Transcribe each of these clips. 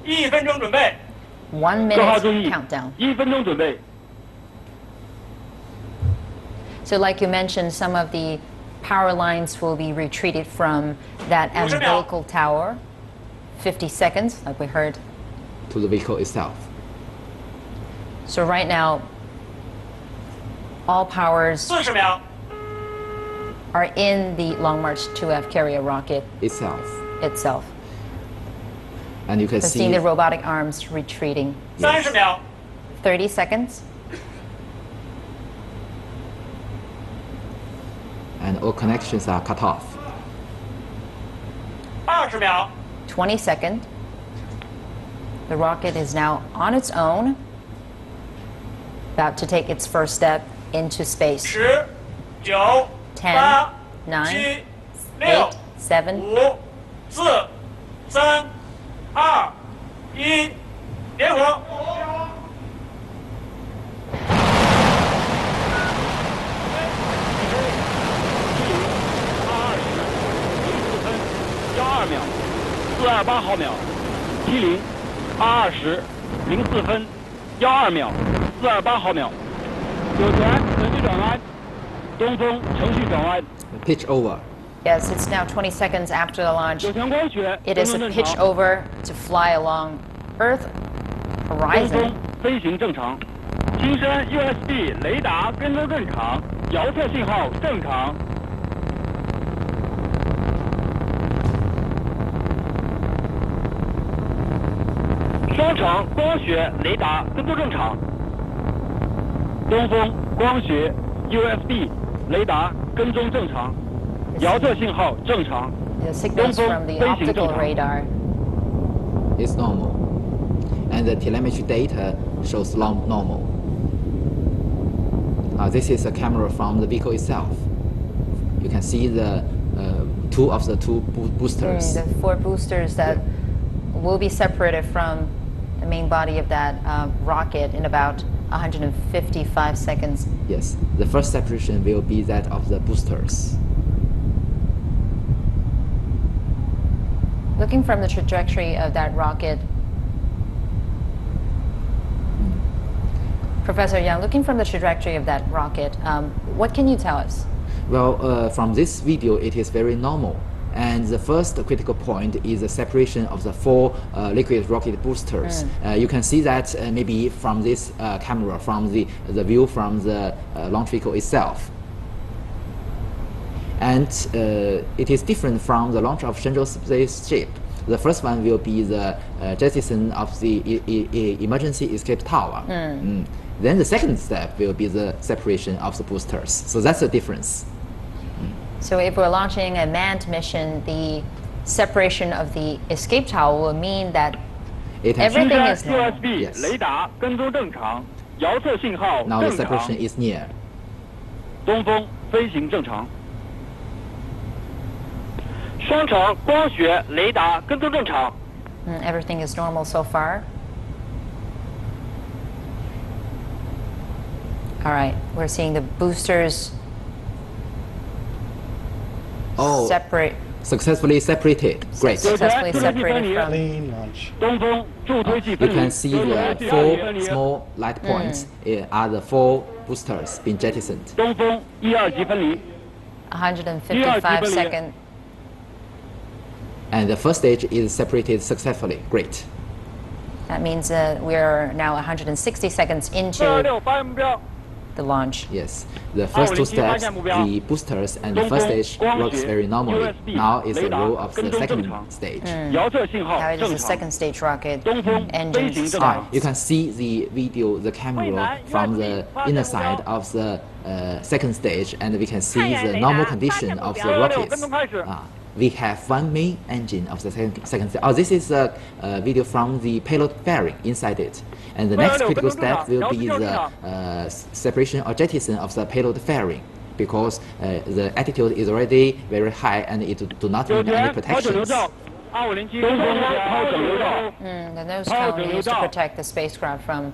1分钟准备。 1 minute countdown. 1分钟准备。 So like you mentioned, some of the power lines will be retreated from that umbilical tower. 50 seconds, like we heard. To the vehicle itself. So right now, all powers 40秒。 are in the Long March 2F carrier rocket itself. And you can so see seeing the robotic arms retreating. 30秒。 30 seconds. And all connections are cut off. 20秒。 20 seconds. The rocket is now on its own, about to take its first step into space. 10、9、 10, 8、 9, 7、 8, 7, 5、4、3、2、1，点火。428毫秒，T0 20 04分12秒，428毫秒，有权程序转弯，东风程序转弯。Pitch over. Yes, it's now 20 seconds after the launch. 有权光学 It is a 正 pitch 常， over to fly along Earth 东 horizon. 风飞行正常，金山 USB 雷达跟踪正常，遥测信号正常。 双城光学雷达跟踪正常，东风光学 USB 雷达跟踪正常，遥测信号正常。 The signals from the optical radar. It's normal. And the telemetry data shows normal. This is a camera from the vehicle itself. You can see the two boosters. The 4 boosters that will be separated from the main body of that rocket in about 155 seconds. Yes, the first separation will be that of the boosters. Looking from the trajectory of that rocket, Professor Yang, looking from the trajectory of that rocket, what can you tell us? Well, from this video, it is very normal. And the first critical point is the separation of the 4 liquid rocket boosters. You can see that maybe from this camera, from the view from the launch vehicle itself. And it is different from the launch of Shenzhou spaceship. The first one will be the jettison of the emergency escape tower. Then the second step will be the separation of the boosters. So that's the difference. So if we're launching a manned mission, the separation of the escape tower will mean that everything is normal. USB 雷达跟踪正常，遥测信号 Now the 正常。 separation is near. 东风飞行正常。双城光学雷达跟踪正常。 Everything is normal so far. All right, we're seeing the boosters separate. Successfully separated. Great. Successfully separated from. Clean launch. 东风助推器 You 分离。 can see the 4 small light points are the 4 boosters being jettisoned. 东风1、2级分离。 155 second. And the first stage is separated successfully. Great. That means we're now 160 seconds into 226发现目标。 the launch. Yes, the first 2 steps, the boosters and the first stage works very normally. Now is the role of the second stage. 遥测信号 Now it is 正 the 常。 second stage rocket 东风 engine 飞行正 start. 常。 You can see the video, the camera from the inner side of the second stage, and we can see the normal condition of the rockets. We have 1 main engine of the second stage. This is a video from the payload fairing inside it. And the next critical step will be the separation or jettison of the payload fairing, because the altitude is already very high and it do not need any protections. 东风抛整流罩。 The nose cone used to protect the spacecraft from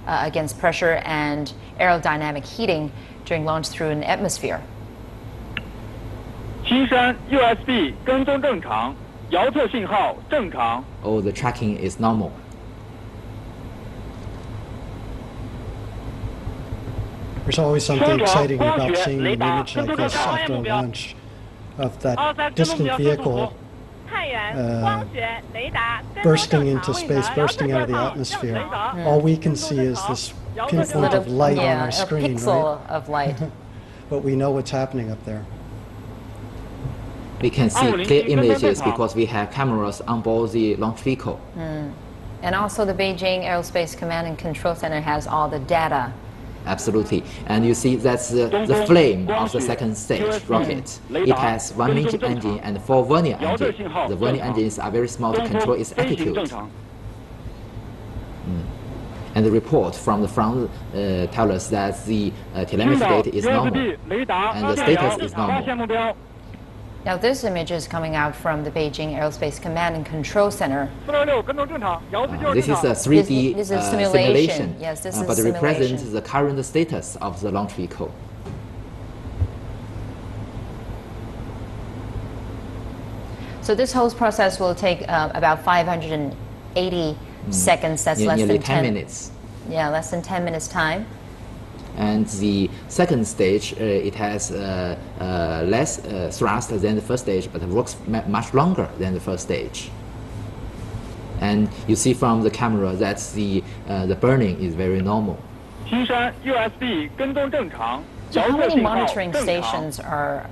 against pressure and aerodynamic heating during launch through an atmosphere. 金山 USB 跟踪正常，遥测信号正常。 Oh, the tracking is normal. There's always something exciting about seeing an image like this after a launch of that distant vehicle bursting into space, bursting out of the atmosphere. All we can see is this pinpoint of light on our screen, a pixel right? of light. But we know what's happening up there. We can see clear images because we have cameras on board the launch vehicle. And also the Beijing Aerospace Command and Control Center has all the data. Absolutely. And you see that's the flame of the second stage rocket. It has one main engine and 4 vernier engines. The vernier engines are very small to control its attitude. And the report from the front tell us that the telemetry data is normal and the status is normal. Now this image is coming out from the Beijing Aerospace Command and Control Center. This is a 3D This is simulation, Yes, this is but it simulation. represents the current status of the launch vehicle. So this whole process will take about 580 seconds. That's less Nearly than 10 minutes. Yeah, less than 10 minutes time. And the second stage, it has less thrust than the first stage, but it works much longer than the first stage. And you see from the camera that the burning is very normal. 青山 USB 跟踪正常， So 遥 how 测 many 信号 monitoring 正常。 stations are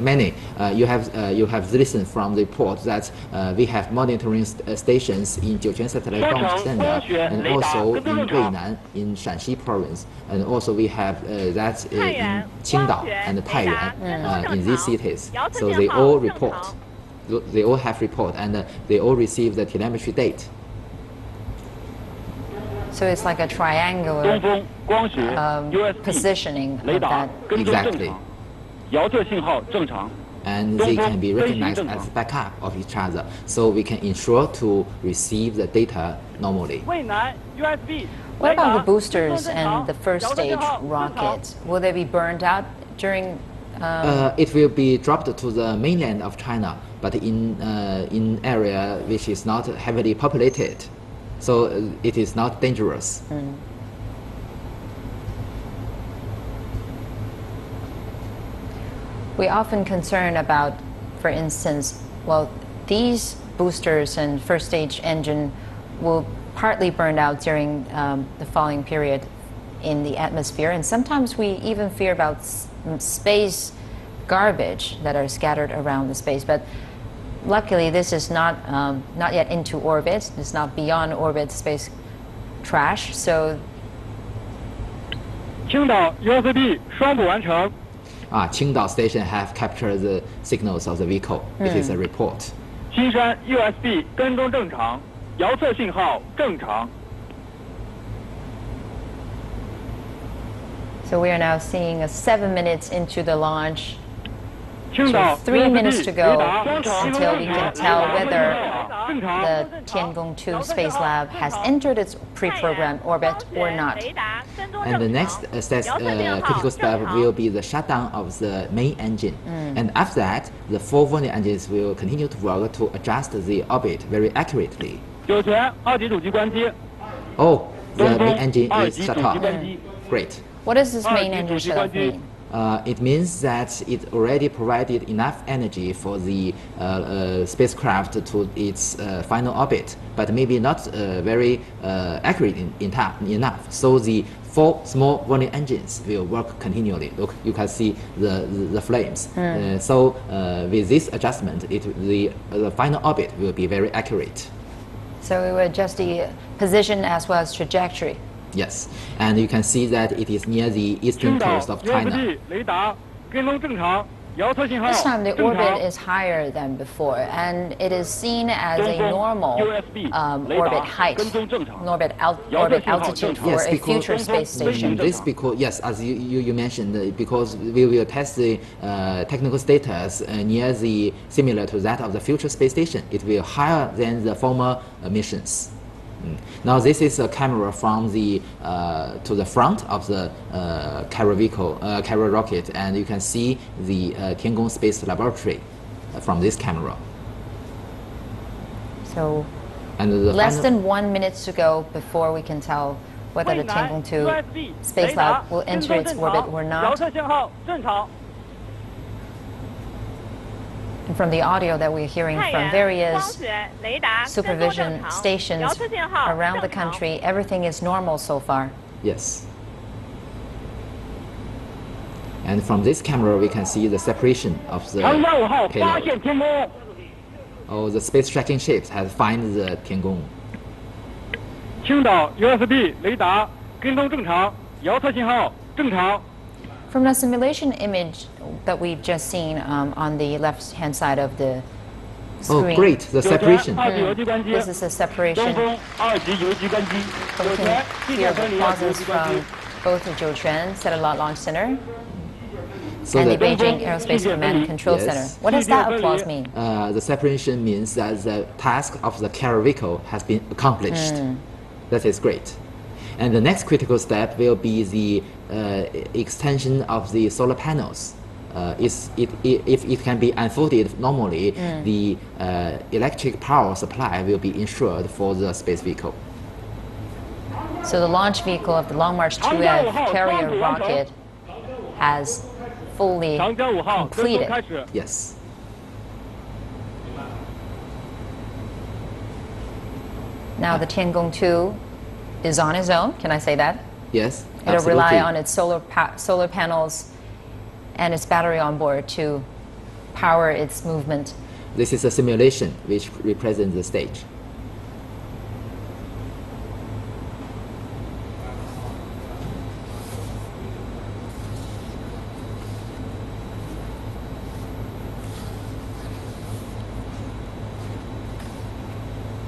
Many. You have listened from the report that we have monitoring stations in Jiuquan Satellite Launch Center and also in Weinan in Shanxi Province, and also we have that in Qingdao and Taiyuan in these cities. So they all report. They all have report and they all receive the telemetry data. so it's like a 东 triangular 风、光学、USB、 positioning 雷 of 达 that. 跟踪正 Exactly. 常，遥测信号正常。 And they can be recognized as backup of each other, so we can ensure to receive the data normally. 渭南 USB。 What about the boosters and the first stage rockets? Will they be burned out during? It will be dropped to the mainland of China, but in area which is not heavily populated, so it is not dangerous. We often concern about, for instance, well, these boosters and first stage engine will partly burn out during the falling period in the atmosphere, and sometimes we even fear about space garbage that are scattered around the space. But luckily, this is not yet into orbit. It's not beyond orbit space trash. So 青岛 USB 双补完成。 Qingdao Station have captured the signals of the vehicle. It is a report. 青山 USB 跟踪正常，遥测信号正常。 So we are now seeing 7 minutes into the launch. 青岛 3 minutes to go 雷达正常 until we can tell whether 正常。 the Tiangong-2 space lab has entered its pre-programmed orbit or not. And the next critical step will be the shutdown of the main engine. And after that, the 4 vernier engines will continue to work to adjust the orbit very accurately. 酒泉二级主机关机。 Oh, the 东 main 风 engine 二 is 级主 shut 机 off. 关机。 Great. What does this main 二级 engine 主机 shut 关 off 机 mean?。 It means that it already provided enough energy for the spacecraft to its final orbit, but maybe not very accurate enough. So the 4 small vernier engines will work continually. Look, you can see the flames. So with this adjustment, the final orbit will be very accurate. So we will adjust the position as well as trajectory. Yes, and you can see that it is near the eastern 青岛 coast of China. USB 雷达跟踪正常，遥测信号 This time the 正 orbit 常。 is higher than before, and it is seen as a normal USB orbit height, 跟踪正常。 orbit altitude for Yes, a because- future space station. This because yes, as you mentioned, because we will test the technical status near the similar to that of the future space station. It will higher than the former missions. Now this is a camera from the to the front of the carrier rocket, and you can see the Tiangong Space Laboratory from this camera. So And the less final, than 1 minute to go before we can tell whether the Tiangong-2 space lab will enter its orbit or not. And from the audio that we're hearing from various supervision stations around the country, everything is normal so far. yes. And from this camera, we can see the separation of the payload. Oh, the space tracking ships have found the Tiangong. 青岛 USB 雷达跟踪正常，遥测信号正常。 From the simulation image that we've just seen on the left-hand side of the Oh, screen, great, the separation. this is a separation. 东风2级游击关机， We 酒 can 泉地 hear 面 the 分离游 pauses 击关 from 机。 both the Jiuquan Satellite Launch Center So and the the, Beijing Aerospace Command and Control Yes. Center. What does that applause mean? the separation means that the task of the carrier vehicle has been accomplished. That is great. And the next critical step will be the extension of the solar panels. If it can be unfolded normally, the electric power supply will be ensured for the space vehicle. So the launch vehicle of the Long March 2F carrier rocket has fully 长江5号跟踪 completed. 开始。 Yes. Now the Tiangong-2 is on its own. Can I say that? Yes. It'll rely absolutely. on its solar panels and its battery on board to power its movement. This is a simulation which represents the stage.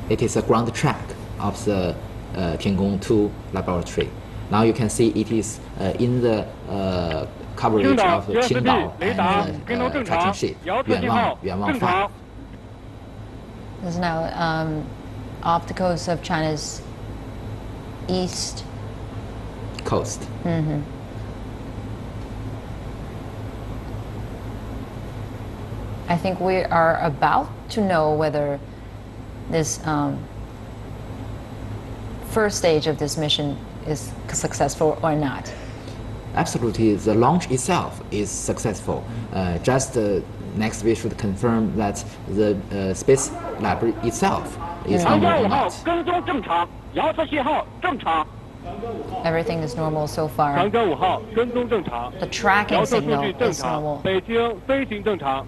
It is a ground track of the Tiangong-2 laboratory. Now you can see it is in the coverage 青岛 of USB Qingdao 雷达 and 跟踪 the 正 tracking 常 ship ，遥测信号远望正 5. 常。 This is now off the coast of China's east. Coast. I think we are about to know whether this first stage of this mission is successful or not. Absolutely, the launch itself is successful. Just next, we should confirm that the space lab itself is 长 normal 江 or 5号 not. 跟踪正常，遥测信号正常。 Everything is normal so far. 长江5号跟踪正常， The tracking 遥测数 signal 据正 is 常 normal.，北京飞行正常。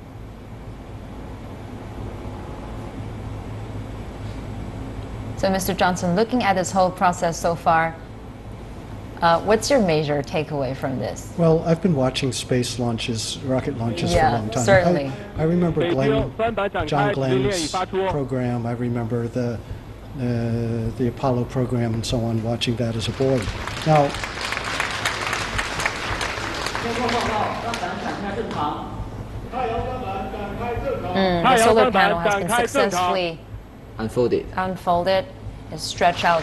So, Mr. Johnson, looking at this whole process so far, what's your major takeaway from this? Well, I've been watching space launches, rocket launches for Yeah, a long time. certainly. I remember 北京300展 John 开，指令已 Glenn's 发出。 program. I remember the Apollo program and so on, watching that as a boy. Now, The solar panel has been successfully Unfolded. unfolded and stretched out.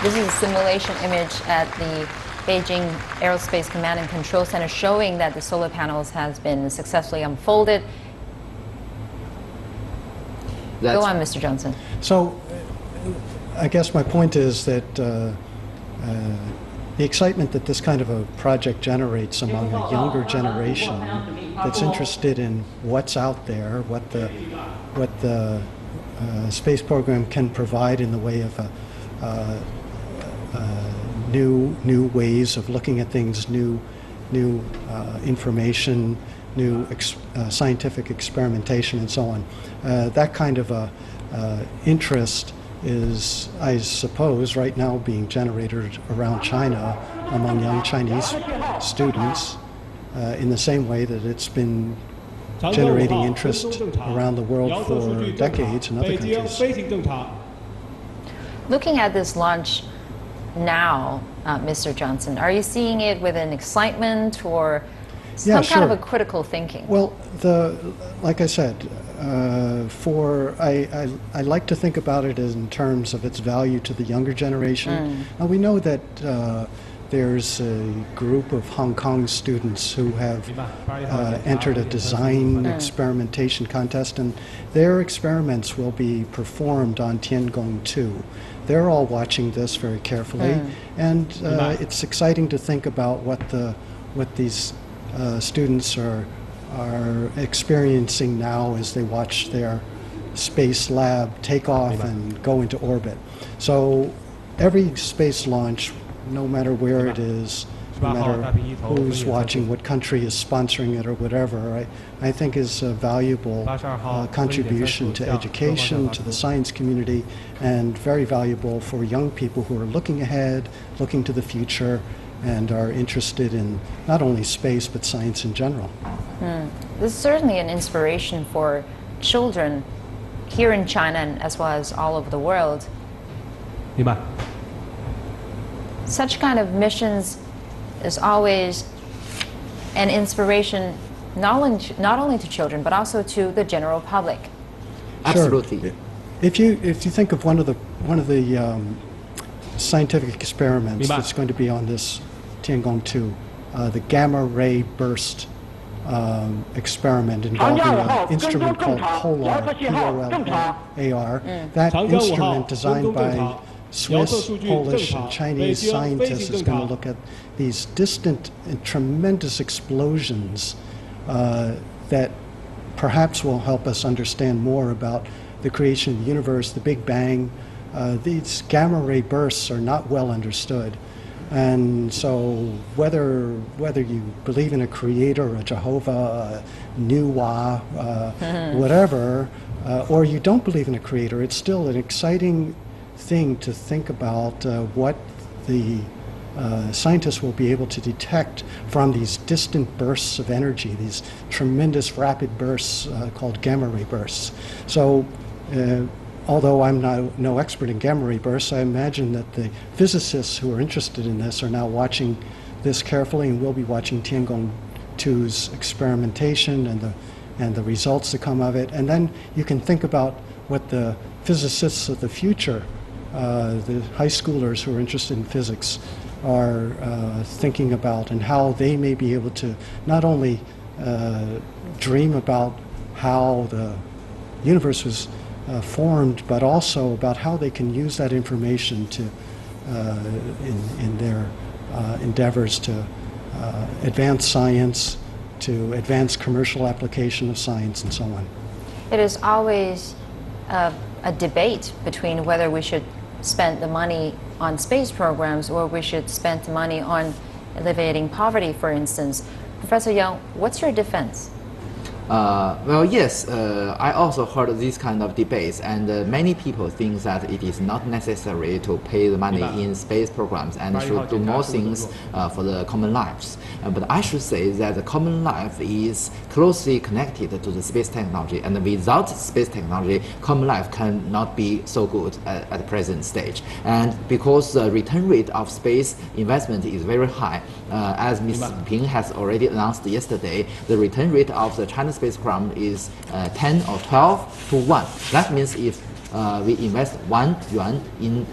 This is a simulation image at the Beijing Aerospace Command and Control Center showing that the solar panels has been successfully unfolded. That's, Go on, Mr. Johnson. so I guess my point is that the excitement that this kind of a project generates among a younger generation that's interested in what's out there, what the space program can provide in the way of new ways of looking at things, new information, new scientific experimentation, and so on. That kind of interest is, I suppose, right now being generated around China among young Chinese students in the same way that it's been generating interest around the world for decades in other countries. Looking at this launch now, Mr. Johnson, are you seeing it with an excitement or some Yeah, kind of sure. a critical thinking? Well, like I said, I like to think about it in terms of its value to the younger generation. Now we know that there's a group of Hong Kong students who have entered a design experimentation contest, and their experiments will be performed on Tiangong-2. They're all watching this very carefully, and it's exciting to think about what these students are experiencing now as they watch their space lab take off and go into orbit. So every space launch, no matter where it is, no matter who's watching, what country is sponsoring it or whatever, I think is a valuable contribution to education, to the science community, and very valuable for young people who are looking ahead, looking to the future, and are interested in not only space but science in general. This is certainly an inspiration for children here in China and as well as all over the world. Such kind of missions is always an inspiration not only to children but also to the general public. Absolutely. Sure. If you think of one of the scientific experiments that's going to be on this Tiangong-2, the gamma ray burst experiment involving an instrument called POLAR, P-O-L-A-R. That instrument, designed by Swiss, Polish, and Chinese scientists, is going to look at these distant and tremendous explosions that perhaps will help us understand more about the creation of the universe, the Big Bang. These gamma ray bursts are not well understood. And so whether you believe in a creator, a Jehovah, a Nuwa, whatever, or you don't believe in a creator, it's still an exciting thing to think about what the scientists will be able to detect from these distant bursts of energy, these tremendous rapid bursts called gamma ray bursts. So although I'm no expert in gamma ray bursts, I imagine that the physicists who are interested in this are now watching this carefully, and will be watching Tiangong-2's experimentation and the results that come of it. And then you can think about what the physicists of the future, the high schoolers who are interested in physics, are thinking about, and how they may be able to not only dream about how the universe was formed, but also about how they can use that information to in their endeavors to advance science, to advance commercial application of science, and so on. It is always a debate between whether we should spend the money on space programs or we should spend the money on alleviating poverty, for instance. Professor Young, what's your defense? Well, yes, I also heard these kind of debates, and many people think that it is not necessary to pay the money in space programs and should do more things for the common lives. But I should say that the common life is closely connected to the space technology, and without space technology, common life cannot be so good at the present stage. And because the return rate of space investment is very high, as Ms. Ping has already announced yesterday, the return rate of the China space program is 10 or 12 to 1. That means if we invest 1 yuan in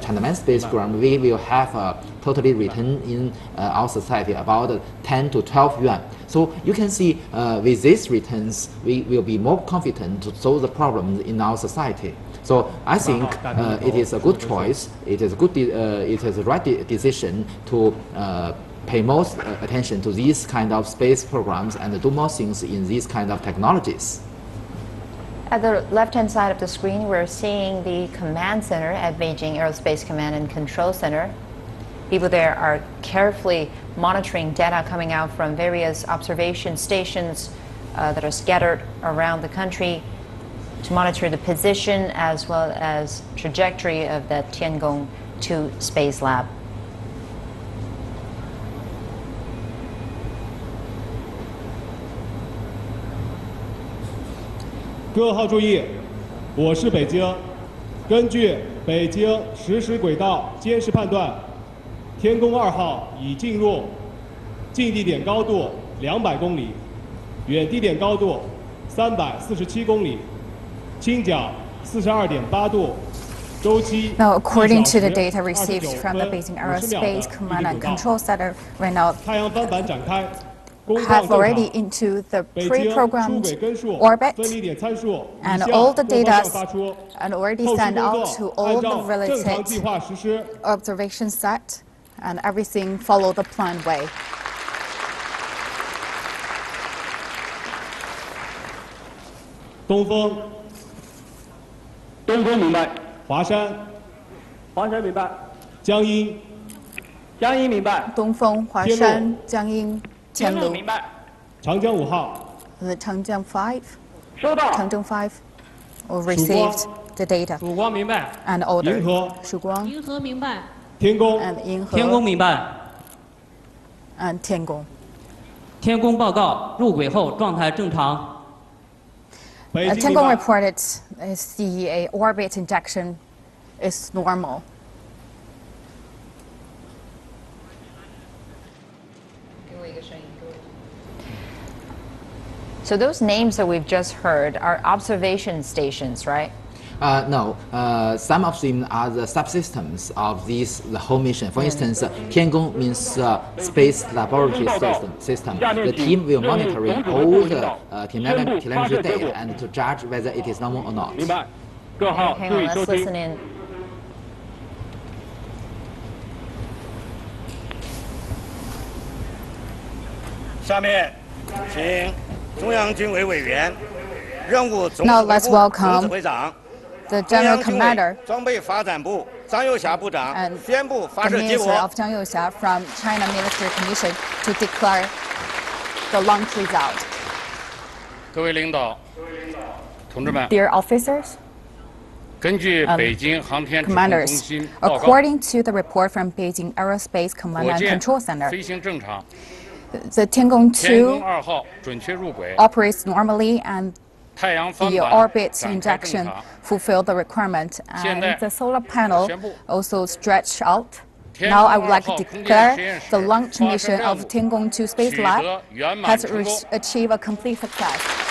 China Manned space program, we will have a totally return in our society about 10 to 12 yuan. So you can see with these returns, we will be more confident to solve the problems in our society. So I think it is a good choice. It is a good. It is the right decision to pay more attention to these kind of space programs and do more things in these kind of technologies. At the left-hand side of the screen, we're seeing the command center at Beijing Aerospace Command and Control Center. People there are carefully monitoring data coming out from various observation stations that are scattered around the country to monitor the position as well as trajectory of the Tiangong-2 space lab. 各号注意，我是北京。根据北京实时轨道监视判断，天宫2号已进入近地点高度200公里，远地点高度347公里，倾角42.8度， Now, according to the data received from the Beijing Aerospace Command and Control Center, right now have already into the pre-programmed orbit, and all the data and already sent out to all the related observation set, and everything follow the planned way. 东风，东风明白，华山，华山明白，江阴，江阴明白，东风、华山、江阴、天路，明白，长江5号， the Tiangong 5, 收到， Tiangong 5, or received the data 曙光明白， and ordered. 银河， 曙光 银河明白， 天宫， and 银河 天宫明白， and 天宫。天宫报告入轨后状态正常。 北京 Tiangong 明白， reported the orbit injection is normal. So those names that we've just heard are observation stations, right? No, some of them are the subsystems of the whole mission. For instance, Tiangong means space laboratory system. The team will monitor all the telemetry data and to judge whether it is normal or not. 明白，各号 Hang 注 on, 意 let's 收听。 listen in. 下面，请中央军委委员、任务总指 Now 挥 let's 部 welcome 总指挥长、 The 中 General 央军 Commander 委装备发展部张又侠部长 and 宣布发 the 射结 Minister 果。 of Zhang Youxia from China Military Commission to declare the launch result. 各位领导、同志们， Dear officers, 根据北京航天指控中 commanders, 心报告， according to the report from Beijing Aerospace Command 火 and 箭 Control Center, 飞行正常， the Tiangong 天宫 2 2号准确入轨， operates normally and 太阳帆 the 板 orbit 展开正 injection 常。 fulfill the requirement, 现在 and the solar panel 宣布 also stretched out. 天 Now I 宫 would 2 like to 号空间 declare 实验 the 室 launch 发射 mission 任 of 务 Tiangong-2 Space 取 Lab 得圆满 has 成功。 achieved a complete success.